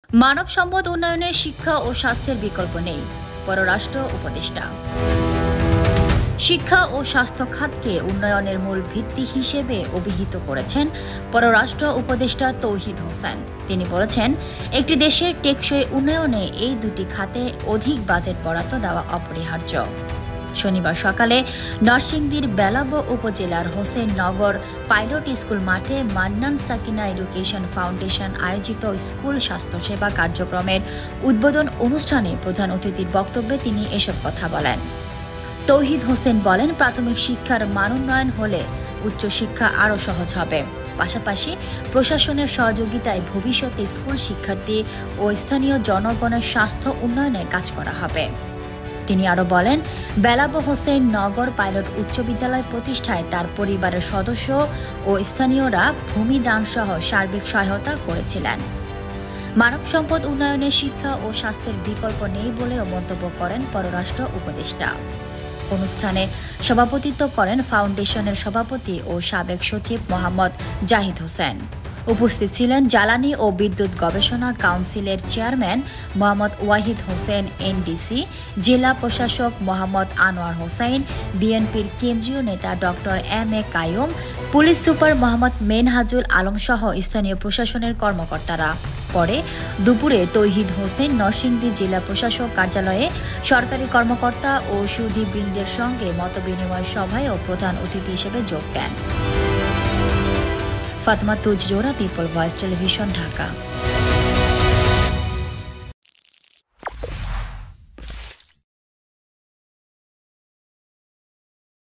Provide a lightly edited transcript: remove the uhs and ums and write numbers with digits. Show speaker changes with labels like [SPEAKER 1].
[SPEAKER 1] মানব সম্পদ উন্নয়নে শিক্ষা ও স্বাস্থ্যের বিকল্প নেই, পররাষ্ট্র উপদেষ্টা। শিক্ষা ও স্বাস্থ্য খাতকে উন্নয়নের মূল ভিত্তি হিসেবে অভিহিত করেছেন পররাষ্ট্র উপদেষ্টা তৌহিদ হোসেন। তিনি বলেছেন, একটি দেশের টেকসই উন্নয়নে এই দুটি খাতে অধিক বাজেট বরাদ্দ দেওয়া অপরিহার্য। শনিবার সকালে নরসিংদীর বেলাব উপজেলার হোসেননগর পাইলট স্কুল মাঠে মান্নান সাকিনা এডুকেশন ফাউন্ডেশন আয়োজিত স্কুল স্বাস্থ্যসেবা কার্যক্রমের উদ্বোধন অনুষ্ঠানে প্রধান অতিথির বক্তব্যে তিনি এসব কথা বলেন। তৌহিদ হোসেন বলেন, প্রাথমিক শিক্ষার মানোন্নয়ন হলে উচ্চশিক্ষা আরও সহজ হবে। পাশাপাশি প্রশাসনের সহযোগিতায় ভবিষ্যতে স্কুল শিক্ষার্থী ও স্থানীয় জনগণের স্বাস্থ্য উন্নয়নে কাজ করা হবে। তিনি আরও বলেন, বেলাব হোসেন নগর পাইলট উচ্চ বিদ্যালয় প্রতিষ্ঠায় তার পরিবারের সদস্য ও স্থানীয়রা ভূমি দানসহ সার্বিক সহায়তা করেছিলেন। মানব সম্পদ উন্নয়নে শিক্ষা ও স্বাস্থ্যের বিকল্প নেই বলেও মন্তব্য করেন পররাষ্ট্র উপদেষ্টা। অনুষ্ঠানে সভাপতিত্ব করেন ফাউন্ডেশনের সভাপতি ও সাবেক সচিব মোহাম্মদ জাহিদ হোসেন। উপস্থিত ছিলেন জ্বালানি ও বিদ্যুৎ গবেষণা কাউন্সিলের চেয়ারম্যান মোহাম্মদ ওয়াহিদ হোসেন এনডিসি, জেলা প্রশাসক মোহাম্মদ আনোয়ার হোসেন, বিএনপির কেন্দ্রীয় নেতা doctor M A Qayyum, police super Mohammad Menhajul Alam সহ স্থানীয় প্রশাসনের কর্মকর্তারা। পরে দুপুরে তৌহিদ হোসেন নরসিংদী জেলা প্রশাসক কার্যালয়ে সরকারি কর্মকর্তা ও সুধীবৃন্দের সঙ্গে মতবিনিময় সভায় ও প্রধান অতিথি হিসেবে যোগ দেন। Fatema Tuz Zohra, people voice television, Dhaka.